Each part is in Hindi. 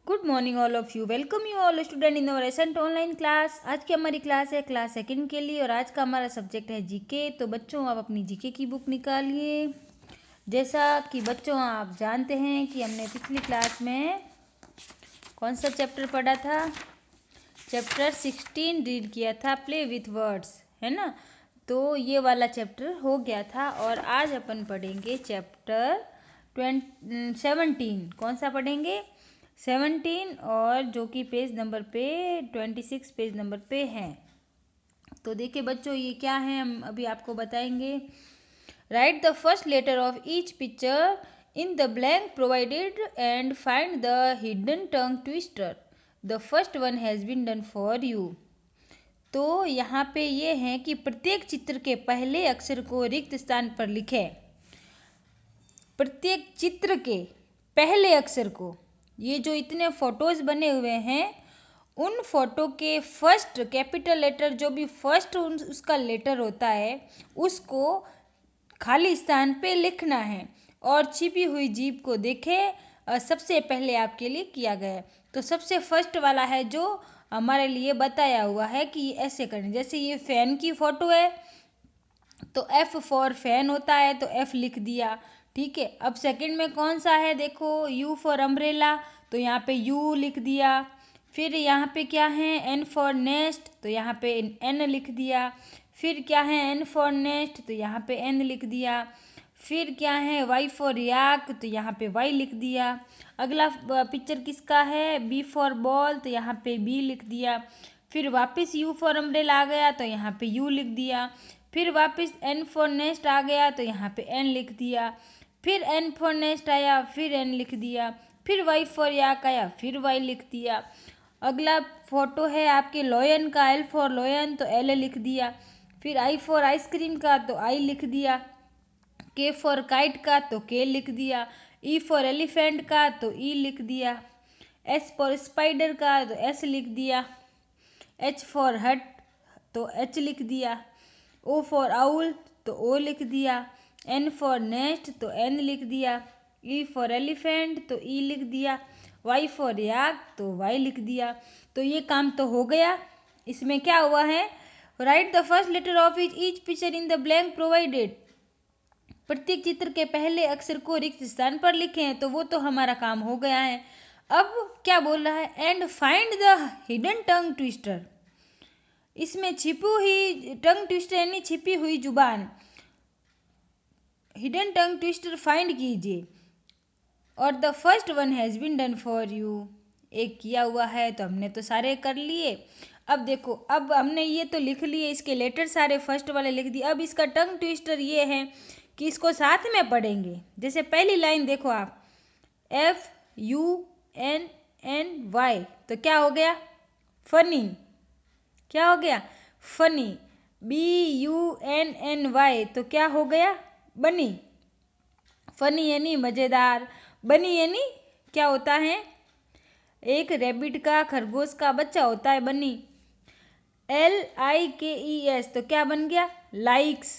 Good morning all of you. Welcome you all student in our रेसेंट online class. आज की हमारी क्लास है क्लास सेकंड के लिए और आज का हमारा सब्जेक्ट है जीके। तो बच्चों आप अपनी जीके की बुक निकालिए। जैसा कि बच्चों आप जानते हैं कि हमने पिछली क्लास में कौन सा चैप्टर पढ़ा था, चैप्टर 16 रीड किया था, प्ले विथ वर्ड्स, है ना। तो ये वाला चैप्टर हो गया था और आज अपन पढ़ेंगे चैप्टर 17। कौन सा पढ़ेंगे? 17, और जो कि पेज नंबर पे 26 पेज नंबर पे है। तो देखिए बच्चों ये क्या है, हम अभी आपको बताएंगे। Write the first letter of each picture in the blank provided and find the hidden tongue twister. The first one has been done for you. तो यहाँ पे ये है कि प्रत्येक चित्र के पहले अक्षर को रिक्त स्थान पर लिखें। प्रत्येक चित्र के पहले अक्षर को, ये जो इतने फोटोज बने हुए हैं उन फोटो के फर्स्ट कैपिटल लेटर, जो भी फर्स्ट उसका लेटर होता है उसको खाली स्थान पे लिखना है और छिपी हुई जीभ को देखे सबसे पहले आपके लिए किया गया है। तो सबसे फर्स्ट वाला है जो हमारे लिए बताया हुआ है कि ऐसे करना। जैसे ये फैन की फोटो है तो एफ फॉर फैन होता है तो एफ लिख दिया, ठीक है। अब सेकंड में कौन सा है, देखो यू फॉर अम्ब्रेला, तो यहाँ पे यू लिख दिया। फिर यहाँ पे क्या है, एन फॉर नेस्ट, तो यहाँ पे एन लिख दिया। फिर क्या है, एन फॉर नेस्ट, तो यहाँ पे एन लिख दिया। फिर क्या है, वाई फॉर याक, तो यहाँ पे वाई लिख दिया। अगला पिक्चर किसका है, बी फॉर बॉल, तो यहाँ पे बी लिख दिया। फिर वापस यू फॉर अम्ब्रेला आ गया तो यहाँ पे यू लिख दिया। फिर वापस एन फॉर नेस्ट आ गया तो यहाँ पे एन लिख दिया। फिर एन फॉर नेस्ट आया फिर एन लिख दिया। फिर वाई फॉर याक आया फिर वाई लिख दिया। अगला फोटो है आपके लॉयन का, एल फॉर लॉयन तो एल लिख दिया। फिर आई फॉर आइसक्रीम का तो आई लिख दिया। के फॉर काइट का तो के लिख दिया। ई फॉर एलिफेंट का तो ई लिख दिया। एस फॉर स्पाइडर का तो एस लिख दिया। एच फॉर हट तो एच लिख दिया। ओ फॉर आउल तो ओ लिख दिया। एन फॉर नेस्ट तो एन लिख दिया। ई फॉर एलिफेंट तो ई लिख दिया। वाई फॉर याक तो वाई लिख दिया। तो ये काम तो हो गया। इसमें क्या हुआ है, write the first letter of each picture in the blank provided. प्रत्येक चित्र के पहले अक्षर को रिक्त स्थान पर लिखें, तो वो तो हमारा काम हो गया है। अब क्या बोल रहा है, and find the hidden tongue twister. इसमें छिपी हुई टंग ट्विस्टर यानी छिपी हुई जुबान, हिडन टंग ट्विस्टर फाइंड कीजिए। और the first one has been done for you, एक किया हुआ है तो हमने तो सारे कर लिए। अब देखो, अब हमने ये तो लिख लिए, इसके लेटर सारे फर्स्ट वाले लिख दिए। अब इसका टंग ट्विस्टर ये है कि इसको साथ में पढ़ेंगे। जैसे पहली लाइन देखो आप, F U N N Y, तो क्या हो गया, फनी। क्या हो गया, funny. B U N N Y तो क्या हो गया, बनी। फनी यानी मज़ेदार, बनी यानी क्या होता है, एक रैबिट का, खरगोश का बच्चा होता है बनी। LIKES तो क्या बन गया, लाइक्स।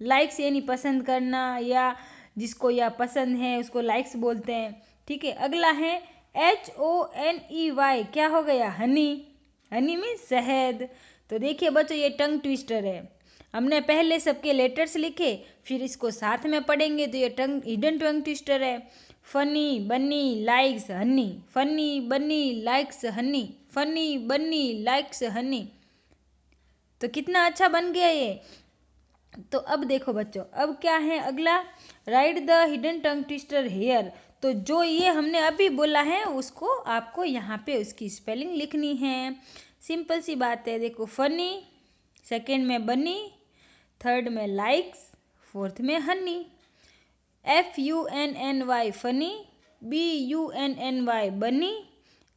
लाइक्स यानी पसंद करना, या जिसको यह पसंद है उसको लाइक्स बोलते हैं, ठीक है। अगला है HONEY, क्या हो गया, हनी। हनी मीन शहद। तो देखिए बच्चों ये टंग ट्विस्टर है। हमने पहले सबके लेटर्स लिखे फिर इसको साथ में पढ़ेंगे तो ये टंग हिडन टंग ट्विस्टर है। फनी बनी लाइक्स हनी, फनी बनी लाइक्स हनी, फनी बनी लाइक्स हनी। तो कितना अच्छा बन गया ये। तो अब देखो बच्चों, अब क्या है अगला, write the hidden tongue twister here. तो जो ये हमने अभी बोला है उसको आपको यहाँ पे उसकी स्पेलिंग लिखनी है। सिंपल सी बात है, देखो फनी, सेकंड में बनी, थर्ड में लाइक्स, फोर्थ में honey. FUNNY funny, BUNNY bunny,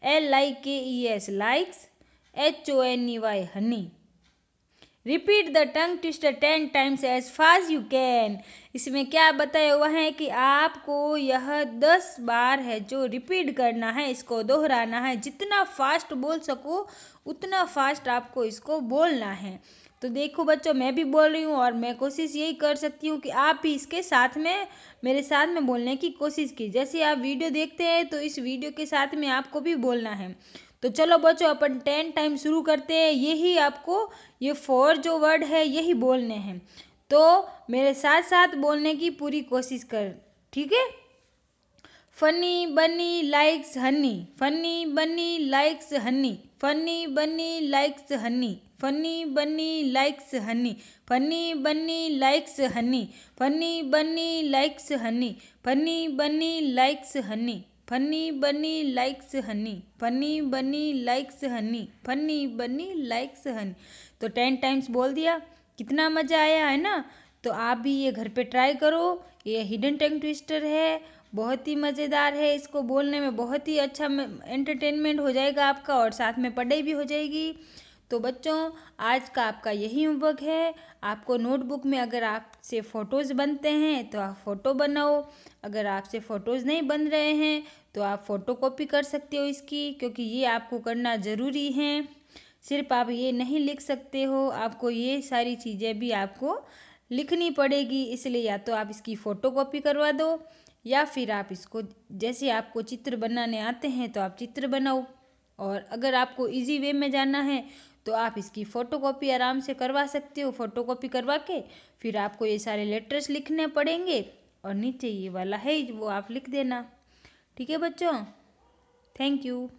LIKES likes, HONEY honey. Repeat the tongue twister 10 times as fast you can. इसमें क्या बताया हुआ है कि आपको यह 10 बार है जो रिपीट करना है, इसको दोहराना है। जितना फास्ट बोल सको उतना फास्ट आपको इसको बोलना है। तो तो देखो बच्चों, मैं भी बोल रही हूँ और मैं कोशिश यही कर सकती हूँ कि आप भी इसके साथ में मेरे साथ में बोलने की कोशिश की। जैसे आप वीडियो देखते हैं तो इस वीडियो के साथ में आपको भी बोलना है। तो चलो बच्चों, अपन 10 टाइम शुरू करते हैं। यही आपको ये 4 जो वर्ड है यही बोलने हैं, तो मेरे साथ साथ बोलने की पूरी कोशिश कर, ठीक है। फनी बनी लाइक्स हनी, फनी बनी लाइक्स हनी, फनी बनी लाइक्स हनी, फनी बनी लाइक्स हनी, फनी बनी लाइक्स हनी, फनी बनी लाइक्स हनी, फनी बनी लाइक्स हनी, फनी बनी लाइक्स हनी, फनी बनी लाइक्स हनी, फनी बनी लाइक्स हनी। तो 10 टाइम्स बोल दिया। कितना मज़ा आया है ना। तो आप भी ये घर पे ट्राई करो। ये हिडन टंग ट्विस्टर है, बहुत ही मज़ेदार है। इसको बोलने में बहुत ही अच्छा एंटरटेनमेंट हो जाएगा आपका और साथ में पढ़ाई भी हो जाएगी। तो बच्चों, आज का आपका यही होमवर्क है। आपको नोटबुक में अगर आपसे फ़ोटोज़ बनते हैं तो आप फ़ोटो बनाओ। अगर आपसे फ़ोटोज़ नहीं बन रहे हैं तो आप फ़ोटो कॉपी कर सकते हो इसकी, क्योंकि ये आपको करना ज़रूरी है। सिर्फ आप ये नहीं लिख सकते हो, आपको ये सारी चीज़ें भी आपको लिखनी पड़ेगी। इसलिए या तो आप इसकी फ़ोटो कॉपी करवा दो, या फिर आप इसको, जैसे आपको चित्र बनाने आते हैं तो आप चित्र बनाओ। और अगर आपको इजी वे में जाना है तो आप इसकी फ़ोटोकॉपी आराम से करवा सकते हो। फ़ोटोकॉपी करवा के फिर आपको ये सारे लेटर्स लिखने पड़ेंगे और नीचे ये वाला है वो आप लिख देना। ठीक है बच्चों, थैंक यू।